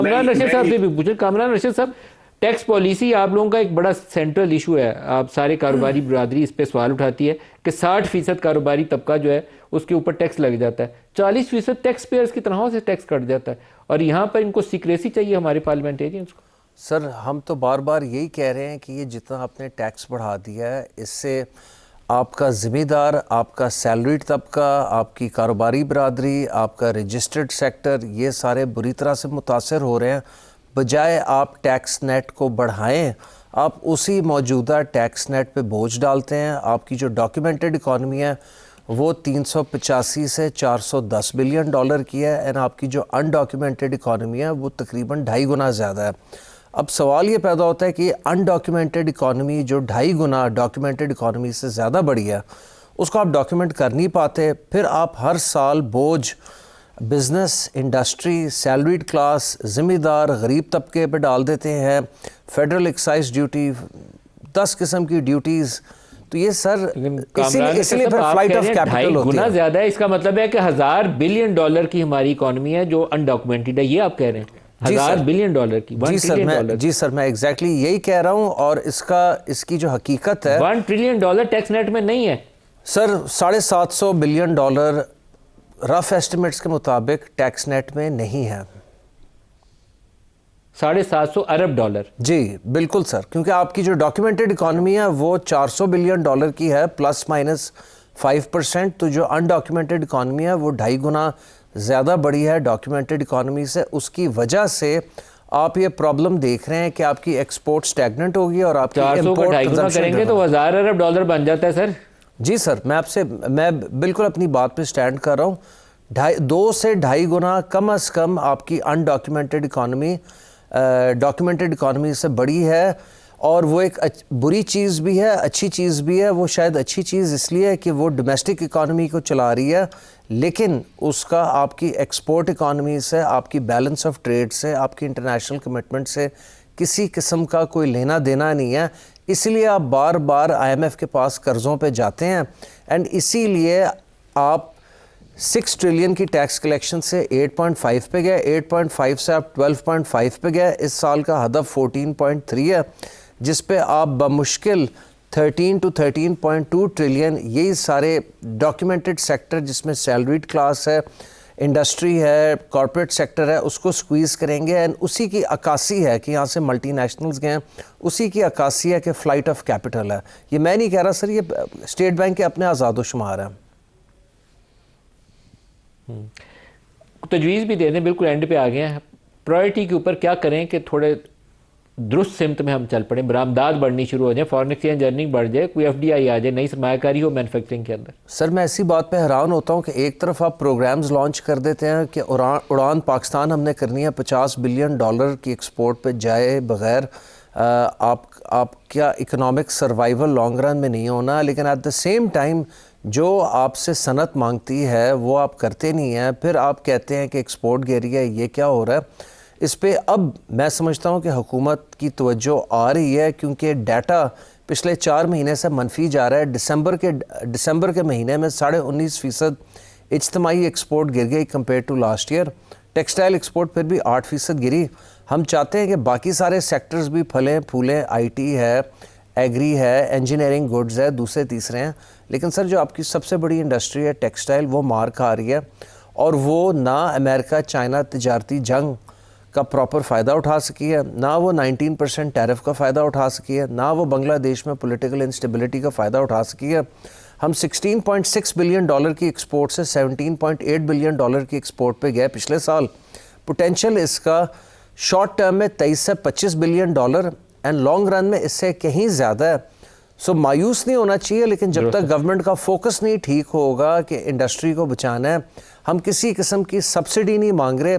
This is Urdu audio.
کامران رشید صاحب سے بھی پوچھیں. کامران رشید صاحب, ٹیکس پالیسی آپ لوگوں کا ایک بڑا سینٹرل ایشو ہے. آپ سارے کاروباری برادری اس پہ سوال اٹھاتی ہے کہ 60% کاروباری طبقہ جو ہے اس کے اوپر ٹیکس لگ جاتا ہے, 40% ٹیکس پیئرز کی تنخواہوں سے ٹیکس کٹ جاتا ہے, اور یہاں پر ان کو سیکریسی چاہیے ہمارے پارلیمنٹیرینز کو. سر ہم تو بار بار یہی کہہ رہے ہیں کہ یہ جتنا آپ نے ٹیکس بڑھا دیا ہے اس سے آپ کا ذمہ دار, آپ کا سیلریڈ طبقہ, آپ کی کاروباری برادری, آپ کا رجسٹرڈ سیکٹر, یہ سارے بری طرح سے متاثر ہو رہے ہیں. بجائے آپ ٹیکس نیٹ کو بڑھائیں, آپ اسی موجودہ ٹیکس نیٹ پہ بوجھ ڈالتے ہیں. آپ کی جو ڈاکیومنٹڈ اکانومی ہے وہ 385 سے 410 بلین ڈالر کی ہے, اور آپ کی جو انڈاکیومنٹڈ اکانومی ہے وہ تقریباً 2.5 گنا زیادہ ہے. اب سوال یہ پیدا ہوتا ہے کہ یہ انڈاکیومنٹڈ اکانومی جو 2.5 گنا ڈاکیومنٹڈ اکانومی سے زیادہ بڑی ہے, اس کو آپ ڈاکیومنٹ کر نہیں پاتے. پھر آپ ہر سال بوجھ بزنس, انڈسٹری, سیلریڈ کلاس, ذمہ دار, غریب طبقے پہ ڈال دیتے ہیں. فیڈرل ایکسائز ڈیوٹی, 10 قسم کی ڈیوٹیز. تو یہ سر اس لیے پھر فلائٹ آف کیپٹل ہوتی ہے. 2.5 گنا زیادہ ہے, اس کا مطلب ہے کہ 1000 بلین ڈالر کی ہماری اکانومی ہے جو انڈاکیومنٹڈ ہے, یہ آپ کہہ رہے ہیں؟ 1000 بلین ڈالر کی, 1 ٹریلین ڈالر. جی سر, میں ایگزیکٹلی یہی کہہ رہا ہوں. اور اس کی جو حقیقت ہے 1 ٹریلین ڈالر ٹیکس نیٹ میں نہیں ہے سر. 750 بلین ڈالر رف ایسٹیمیٹس کے مطابق ٹیکس نیٹ میں نہیں ہے. 750 ارب ڈالر. جی بالکل سر, کیونکہ آپ کی جو ڈاکیومنٹڈ اکانومی ہے وہ 400 بلین ڈالر کی ہے پلس مائنس 5%. تو جو انڈاکیومنٹڈ اکانومی ہے وہ 2.5 گنا زیادہ بڑی ہے ڈاکیومنٹڈ اکانومی سے. اس کی وجہ سے آپ یہ پرابلم دیکھ رہے ہیں کہ آپ کی ایکسپورٹ سٹیگننٹ ہوگی اور آپ کی 400 کا 2.5 گنا کریں گے تو 1000 ارب ڈالر بن جاتا ہے سر. جی سر, میں بالکل اپنی بات پہ سٹینڈ کر رہا ہوں. 2 سے 2.5 گنا کم از کم آپ کی انڈاکیومنٹڈ اکانومی ڈاکیومنٹڈ اکانومی سے بڑی ہے. اور وہ ایک بری چیز بھی ہے, اچھی چیز بھی ہے. وہ شاید اچھی چیز اس لیے ہے کہ وہ ڈومیسٹک اکانومی کو چلا رہی ہے, لیکن اس کا آپ کی ایکسپورٹ اکانومی سے, آپ کی بیلنس آف ٹریڈ سے, آپ کی انٹرنیشنل کمٹمنٹ سے کسی قسم کا کوئی لینا دینا نہیں ہے. اس لیے آپ بار بار IMF کے پاس قرضوں پہ جاتے ہیں, اینڈ اسی لیے آپ 6 ٹریلین کی ٹیکس کلیکشن سے 8.5 پہ گئے, 8.5 سے آپ 12.5 پہ گئے. اس سال کا ہدف 14.3 ہے, جس پہ آپ بمشکل 13 to 13.2 ٹریلین یہی سارے ڈاکیومنٹڈ سیکٹر جس میں سیلریڈ کلاس ہے, انڈسٹری ہے, کارپوریٹ سیکٹر ہے, اس کو سکویز کریں گے. اینڈ اسی کی عکاسی ہے کہ یہاں سے ملٹی نیشنلز گئے ہیں, اسی کی عکاسی ہے کہ فلائٹ آف کیپٹل ہے. یہ میں نہیں کہہ رہا سر, یہ اسٹیٹ بینک کے اپنے آزاد و شمار ہیں. تجویز بھی دے دیں, بالکل اینڈ پہ آ گئے ہیں. پرائرٹی کے اوپر کیا کریں کہ تھوڑے درست سمت میں ہم چل پڑیں, برآمدات بڑھنی شروع ہو جائیں, فارن ایکسچینج ارننگ بڑھ جائے, کوئی FDI آ جائے, نئی سرمایہ کاری ہو مینوفیکچرنگ کے اندر. سر میں ایسی بات پہ حیران ہوتا ہوں کہ ایک طرف آپ پروگرامز لانچ کر دیتے ہیں کہ اڑان پاکستان ہم نے کرنی ہے, 50 بلین ڈالر کی ایکسپورٹ پہ جائے بغیر آپ کیا اکنامک سروائیول لانگ رن میں نہیں ہونا, لیکن ایٹ دا سیم ٹائم جو آپ سے صنعت مانگتی ہے وہ آپ کرتے نہیں ہیں. پھر آپ کہتے ہیں کہ ایکسپورٹ گیری ہے, یہ کیا ہو رہا ہے. اس پہ اب میں سمجھتا ہوں کہ حکومت کی توجہ آ رہی ہے, کیونکہ ڈیٹا پچھلے 4 مہینے سے منفی جا رہا ہے. دسمبر کے مہینے میں 19.5% اجتماعی ایکسپورٹ گر گئی compare to last year. Textile export پھر بھی 8% گری. ہم چاہتے ہیں کہ باقی سارے سیکٹرز بھی پھلیں پھولیں, IT ہے, ایگری ہے, انجینئرنگ گڈز ہے, دوسرے تیسرے ہیں. لیکن سر جو آپ کی سب سے بڑی انڈسٹری ہے ٹیکسٹائل, وہ مار کھا رہی ہے, اور وہ نہ امریکہ چائنا تجارتی جنگ کا پراپر فائدہ اٹھا سکی ہے, نہ وہ 19% ٹیرف کا فائدہ اٹھا سکی ہے, نہ وہ بنگلہ دیش میں پولیٹیکل انسٹیبلٹی کا فائدہ اٹھا سکی ہے. ہم 16.6 بلین ڈالر کی ایکسپورٹ سے 17.8 بلین ڈالر کی ایکسپورٹ پہ گئے پچھلے سال. پوٹینشل اس کا شارٹ ٹرم میں 23 سے 25 billion dollar, and long run میں اس سے کہیں زیادہ ہے. سو مایوس نہیں ہونا چاہیے, لیکن جب تک گورنمنٹ کا فوکس نہیں ٹھیک ہوگا کہ انڈسٹری کو بچانا ہے, ہم کسی قسم کی سبسڈی نہیں مانگ رہے.